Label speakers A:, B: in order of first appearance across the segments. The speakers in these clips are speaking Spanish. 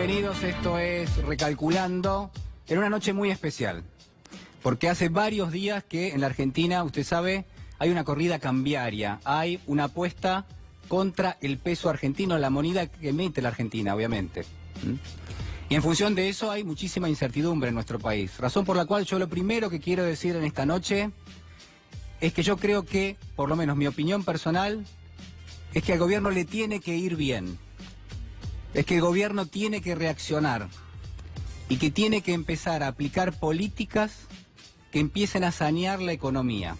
A: bienvenidos. Esto es Recalculando en una noche muy especial, porque hace varios días que en la Argentina, usted sabe, hay una corrida cambiaria, hay una apuesta contra el peso argentino, la moneda que emite la Argentina, obviamente. Y en función de eso hay muchísima incertidumbre en nuestro país, razón por la cual yo lo primero que quiero decir en esta noche es que yo creo que, por lo menos mi opinión personal, es que al gobierno le tiene que ir bien. Es que el gobierno tiene que reaccionar y que tiene que empezar a aplicar políticas que empiecen a sanear la economía.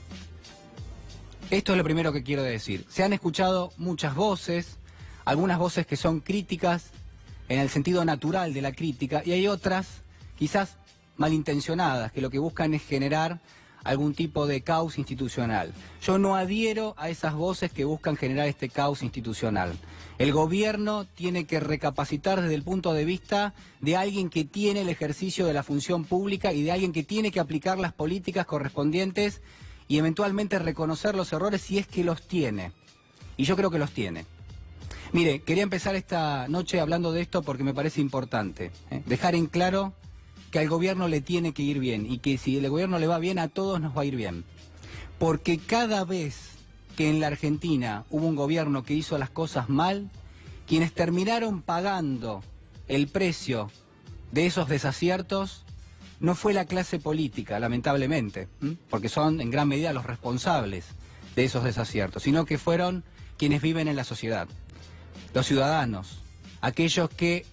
A: Esto es lo primero que quiero decir. Se han escuchado muchas voces, algunas voces que son críticas en el sentido natural de la crítica, y hay otras quizás malintencionadas, que lo que buscan es generar algún tipo de caos institucional. Yo no adhiero a esas voces que buscan generar este caos institucional. El gobierno tiene que recapacitar desde el punto de vista de alguien que tiene el ejercicio de la función pública y de alguien que tiene que aplicar las políticas correspondientes y eventualmente reconocer los errores si es que los tiene. Y yo creo que los tiene. Mire, quería empezar esta noche hablando de esto porque me parece importante, dejar en claro que al gobierno le tiene que ir bien y que si el gobierno le va bien, a todos nos va a ir bien. Porque cada vez que en la Argentina hubo un gobierno que hizo las cosas mal, quienes terminaron pagando el precio de esos desaciertos no fue la clase política, lamentablemente, porque son en gran medida los responsables de esos desaciertos, sino que fueron quienes viven en la sociedad, los ciudadanos, aquellos que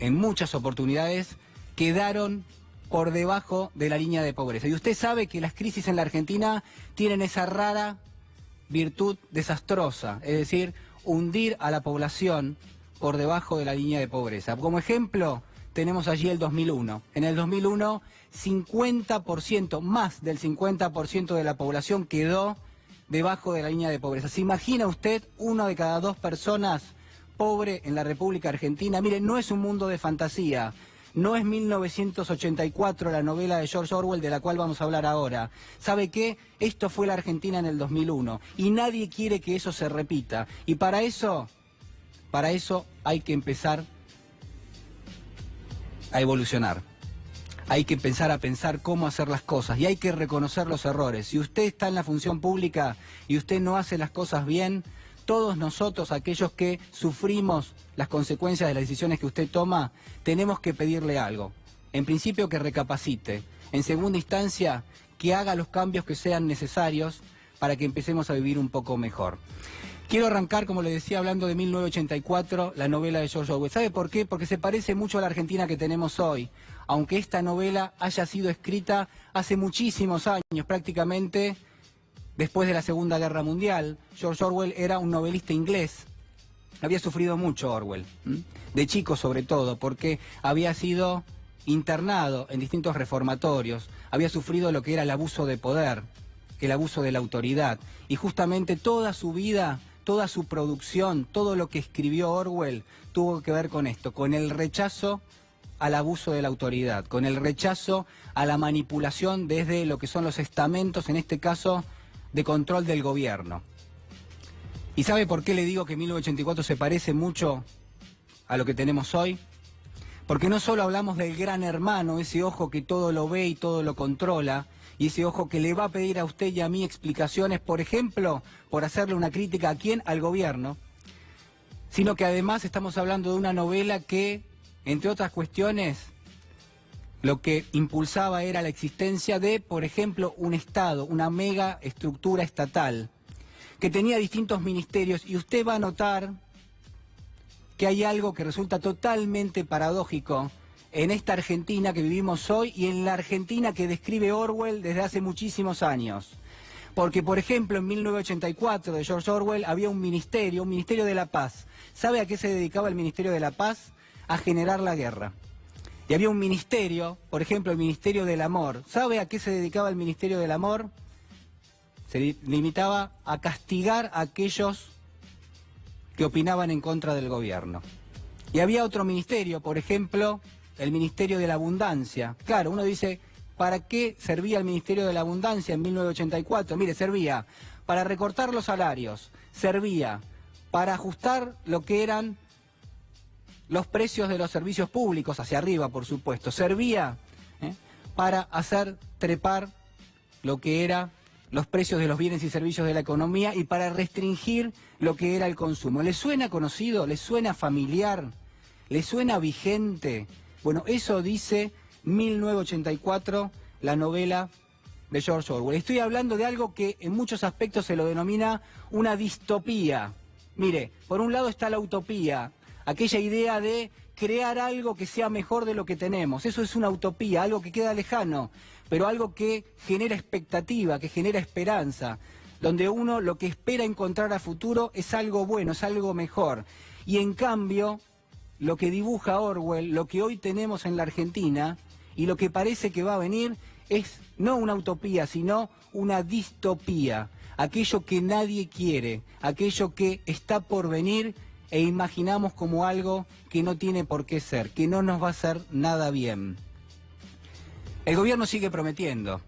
A: en muchas oportunidades quedaron por debajo de la línea de pobreza. Y usted sabe que las crisis en la Argentina tienen esa rara virtud desastrosa, es decir, hundir a la población por debajo de la línea de pobreza. Como ejemplo, tenemos allí el 2001. En el 2001, 50%, más del 50% de la población quedó debajo de la línea de pobreza. ¿Se imagina usted una de cada dos personas pobre en la República Argentina? Mire, no es un mundo de fantasía. No es 1984, la novela de George Orwell, de la cual vamos a hablar ahora. ¿Sabe qué? Esto fue la Argentina en el 2001 y nadie quiere que eso se repita. Y para eso hay que empezar a evolucionar. Hay que empezar a pensar cómo hacer las cosas y hay que reconocer los errores. Si usted está en la función pública y usted no hace las cosas bien, todos nosotros, aquellos que sufrimos las consecuencias de las decisiones que usted toma, tenemos que pedirle algo. En principio, que recapacite. En segunda instancia, que haga los cambios que sean necesarios para que empecemos a vivir un poco mejor. Quiero arrancar, como le decía, hablando de 1984, la novela de George Orwell. ¿Sabe por qué? Porque se parece mucho a la Argentina que tenemos hoy. Aunque esta novela haya sido escrita hace muchísimos años, prácticamente después de la Segunda Guerra Mundial. George Orwell era un novelista inglés. Había sufrido mucho Orwell, de chico sobre todo, porque había sido internado en distintos reformatorios, había sufrido lo que era el abuso de poder, el abuso de la autoridad, y justamente toda su vida, toda su producción, todo lo que escribió Orwell tuvo que ver con esto, con el rechazo al abuso de la autoridad, con el rechazo a la manipulación desde lo que son los estamentos, en este caso, de control del gobierno. ¿Y sabe por qué le digo que 1984 se parece mucho a lo que tenemos hoy? Porque no solo hablamos del gran hermano, ese ojo que todo lo ve y todo lo controla, y ese ojo que le va a pedir a usted y a mí explicaciones, por ejemplo, por hacerle una crítica a quién, al gobierno, sino que además estamos hablando de una novela que, entre otras cuestiones, lo que impulsaba era la existencia de, por ejemplo, un Estado, una mega estructura estatal, que tenía distintos ministerios, y usted va a notar que hay algo que resulta totalmente paradójico en esta Argentina que vivimos hoy y en la Argentina que describe Orwell desde hace muchísimos años. Porque, por ejemplo, en 1984 de George Orwell había un ministerio de la paz. ¿Sabe a qué se dedicaba el Ministerio de la Paz? A generar la guerra. Y había un ministerio, por ejemplo, el Ministerio del Amor. ¿Sabe a qué se dedicaba el Ministerio del Amor? Se limitaba a castigar a aquellos que opinaban en contra del gobierno. Y había otro ministerio, por ejemplo, el Ministerio de la Abundancia. Claro, uno dice, ¿para qué servía el Ministerio de la Abundancia en 1984? Mire, servía para recortar los salarios, servía para ajustar lo que eran los precios de los servicios públicos, hacia arriba por supuesto, servía para hacer trepar lo que era los precios de los bienes y servicios de la economía y para restringir lo que era el consumo. ¿Les suena conocido? ¿Les suena familiar? ¿Les suena vigente? Bueno, eso dice 1984, la novela de George Orwell. Estoy hablando de algo que en muchos aspectos se lo denomina una distopía. Mire, por un lado está la utopía, aquella idea de crear algo que sea mejor de lo que tenemos. Eso es una utopía, algo que queda lejano, pero algo que genera expectativa, que genera esperanza, donde uno lo que espera encontrar a futuro es algo bueno, es algo mejor. Y en cambio, lo que dibuja Orwell, lo que hoy tenemos en la Argentina y lo que parece que va a venir es no una utopía, sino una distopía. Aquello que nadie quiere, aquello que está por venir e imaginamos como algo que no tiene por qué ser, que no nos va a hacer nada bien. El gobierno sigue prometiendo.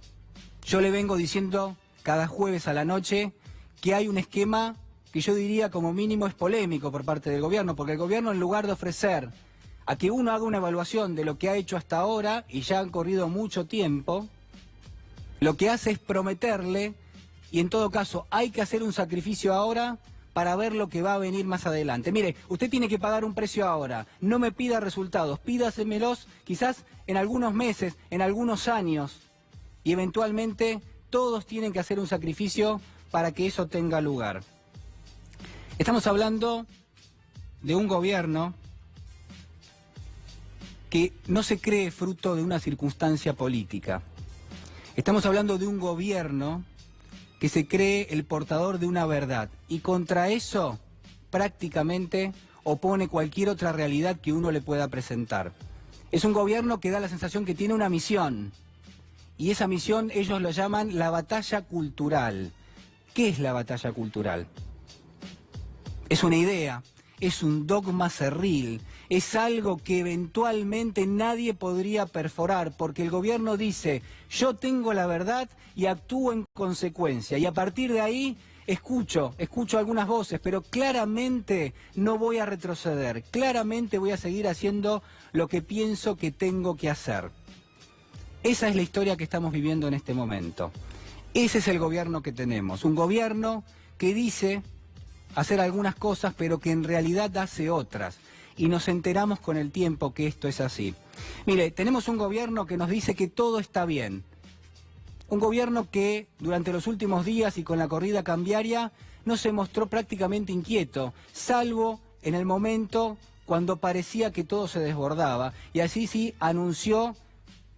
A: Yo le vengo diciendo cada jueves a la noche que hay un esquema que yo diría como mínimo es polémico por parte del gobierno, porque el gobierno en lugar de ofrecer a que uno haga una evaluación de lo que ha hecho hasta ahora, y ya han corrido mucho tiempo, lo que hace es prometerle, y en todo caso hay que hacer un sacrificio ahora para ver lo que va a venir más adelante. Mire, usted tiene que pagar un precio ahora, no me pida resultados, pídasemelos quizás en algunos meses, en algunos años, y eventualmente todos tienen que hacer un sacrificio para que eso tenga lugar. Estamos hablando de un gobierno que no se cree fruto de una circunstancia política. Estamos hablando de un gobierno que se cree el portador de una verdad y contra eso prácticamente opone cualquier otra realidad que uno le pueda presentar. Es un gobierno que da la sensación que tiene una misión y esa misión ellos lo llaman la batalla cultural. ¿Qué es la batalla cultural? Es una idea, es un dogma cerril, es algo que eventualmente nadie podría perforar, porque el gobierno dice, yo tengo la verdad y actúo en consecuencia, y a partir de ahí escucho algunas voces, pero claramente no voy a retroceder, claramente voy a seguir haciendo lo que pienso que tengo que hacer. Esa es la historia que estamos viviendo en este momento. Ese es el gobierno que tenemos, un gobierno que dice hacer algunas cosas, pero que en realidad hace otras. Y nos enteramos con el tiempo que esto es así. Mire, tenemos un gobierno que nos dice que todo está bien. Un gobierno que durante los últimos días y con la corrida cambiaria no se mostró prácticamente inquieto, salvo en el momento cuando parecía que todo se desbordaba. Y así sí anunció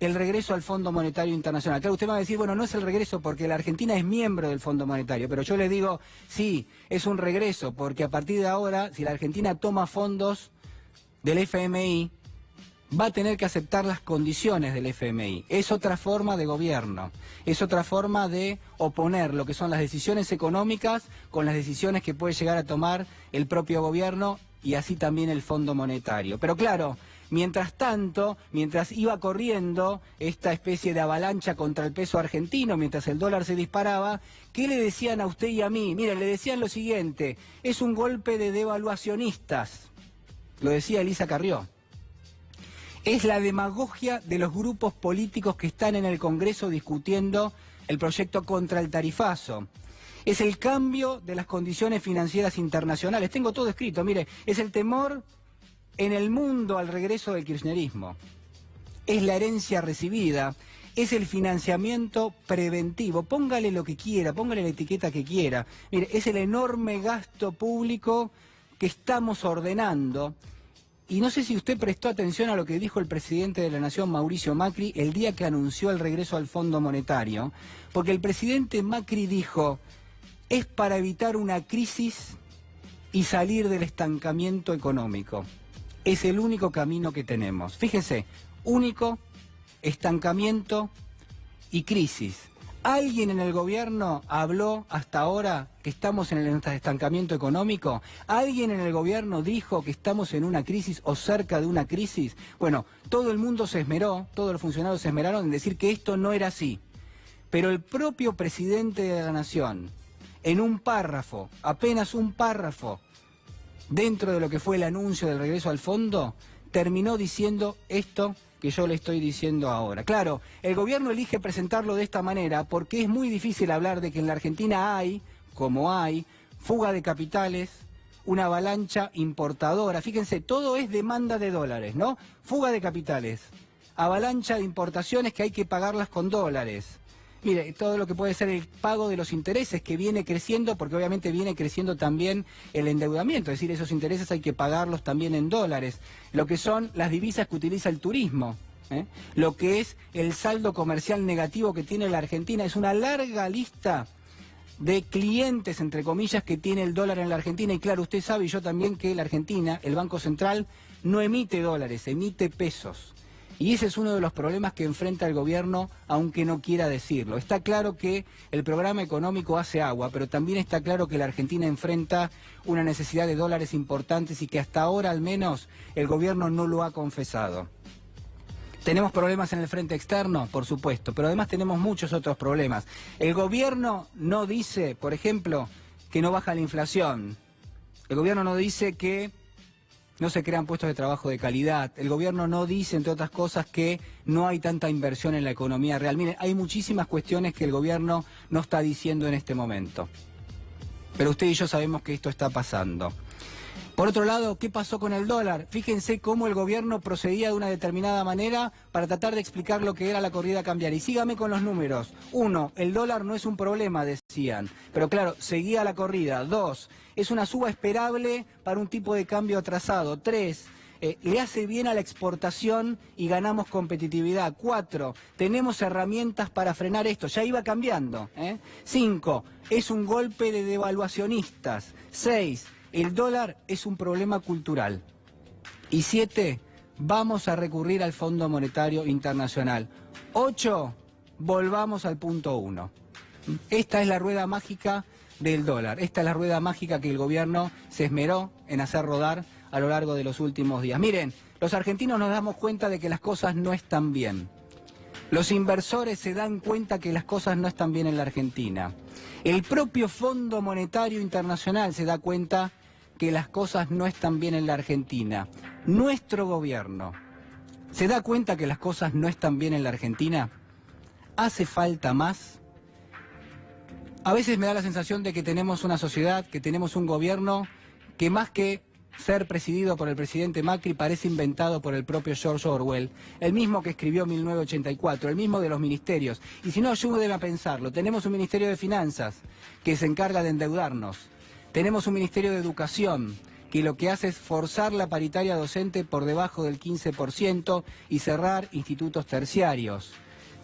A: el regreso al Fondo Monetario Internacional. Claro, usted me va a decir, bueno, no es el regreso porque la Argentina es miembro del Fondo Monetario, pero yo le digo, sí, es un regreso, porque a partir de ahora, si la Argentina toma fondos del FMI, va a tener que aceptar las condiciones del FMI. Es otra forma de gobierno, es otra forma de oponer lo que son las decisiones económicas con las decisiones que puede llegar a tomar el propio gobierno y así también el Fondo Monetario. Pero claro, mientras tanto, mientras iba corriendo esta especie de avalancha contra el peso argentino, mientras el dólar se disparaba, ¿qué le decían a usted y a mí? Mire, le decían lo siguiente, es un golpe de devaluacionistas, lo decía Elisa Carrió. Es la demagogia de los grupos políticos que están en el Congreso discutiendo el proyecto contra el tarifazo. Es el cambio de las condiciones financieras internacionales. Tengo todo escrito, mire, es el temor en el mundo al regreso del kirchnerismo. Es la herencia recibida, es el financiamiento preventivo. Póngale lo que quiera, póngale la etiqueta que quiera. Mire, es el enorme gasto público que estamos ordenando. Y no sé si usted prestó atención a lo que dijo el presidente de la Nación, Mauricio Macri, el día que anunció el regreso al Fondo Monetario, porque el presidente Macri dijo, es para evitar una crisis y salir del estancamiento económico. Es el único camino que tenemos. Fíjese, único, estancamiento y crisis. ¿Alguien en el gobierno habló hasta ahora que estamos en el estancamiento económico? ¿Alguien en el gobierno dijo que estamos en una crisis o cerca de una crisis? Bueno, todo el mundo se esmeró, todos los funcionarios se esmeraron en decir que esto no era así. Pero el propio presidente de la Nación, en un párrafo, apenas un párrafo, dentro de lo que fue el anuncio del regreso al fondo, terminó diciendo esto que yo le estoy diciendo ahora. Claro, el gobierno elige presentarlo de esta manera porque es muy difícil hablar de que en la Argentina hay, como hay, fuga de capitales, una avalancha importadora. Fíjense, todo es demanda de dólares, ¿no? Fuga de capitales, avalancha de importaciones que hay que pagarlas con dólares. Mire, todo lo que puede ser el pago de los intereses que viene creciendo, porque obviamente viene creciendo también el endeudamiento, es decir, esos intereses hay que pagarlos también en dólares. Lo que son las divisas que utiliza el turismo, lo que es el saldo comercial negativo que tiene la Argentina, es una larga lista de clientes, entre comillas, que tiene el dólar en la Argentina. Y claro, usted sabe y yo también que la Argentina, el Banco Central, no emite dólares, emite pesos. Y ese es uno de los problemas que enfrenta el gobierno, aunque no quiera decirlo. Está claro que el programa económico hace agua, pero también está claro que la Argentina enfrenta una necesidad de dólares importantes y que hasta ahora al menos el gobierno no lo ha confesado. ¿Tenemos problemas en el frente externo? Por supuesto, pero además tenemos muchos otros problemas. El gobierno no dice, por ejemplo, que no baja la inflación. El gobierno no dice que no se crean puestos de trabajo de calidad. El gobierno no dice, entre otras cosas, que no hay tanta inversión en la economía real. Miren, hay muchísimas cuestiones que el gobierno no está diciendo en este momento. Pero usted y yo sabemos que esto está pasando. Por otro lado, ¿qué pasó con el dólar? Fíjense cómo el gobierno procedía de una determinada manera para tratar de explicar lo que era la corrida cambiaria. Y sígame con los números. 1, el dólar no es un problema, decían. Pero claro, seguía la corrida. 2, es una suba esperable para un tipo de cambio atrasado. 3, le hace bien a la exportación y ganamos competitividad. 4, tenemos herramientas para frenar esto. Ya iba cambiando. 5, es un golpe de devaluacionistas. 6, el dólar es un problema cultural. Y 7, vamos a recurrir al Fondo Monetario Internacional. 8, volvamos al punto 1. Esta es la rueda mágica del dólar. Esta es la rueda mágica que el gobierno se esmeró en hacer rodar a lo largo de los últimos días. Miren, los argentinos nos damos cuenta de que las cosas no están bien. Los inversores se dan cuenta que las cosas no están bien en la Argentina. El propio Fondo Monetario Internacional se da cuenta que las cosas no están bien en la Argentina. Nuestro gobierno se da cuenta que las cosas no están bien en la Argentina. ¿Hace falta más? A veces me da la sensación de que tenemos una sociedad, que tenemos un gobierno que más que ser presidido por el presidente Macri parece inventado por el propio George Orwell, el mismo que escribió 1984, el mismo de los ministerios. Y si no, ayúdenme a pensarlo. Tenemos un Ministerio de Finanzas que se encarga de endeudarnos. Tenemos un Ministerio de Educación que lo que hace es forzar la paritaria docente por debajo del 15% y cerrar institutos terciarios.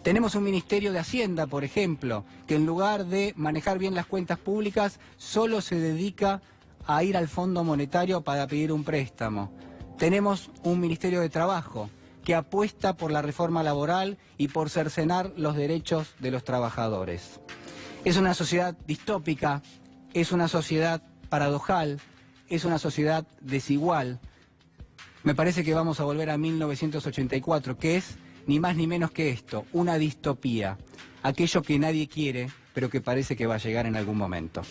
A: Tenemos un Ministerio de Hacienda, por ejemplo, que en lugar de manejar bien las cuentas públicas, solo se dedica a ir al Fondo Monetario para pedir un préstamo. Tenemos un Ministerio de Trabajo que apuesta por la reforma laboral y por cercenar los derechos de los trabajadores. Es una sociedad distópica, es una sociedad paradojal, es una sociedad desigual. Me parece que vamos a volver a 1984, que es ni más ni menos que esto, una distopía. Aquello que nadie quiere, pero que parece que va a llegar en algún momento.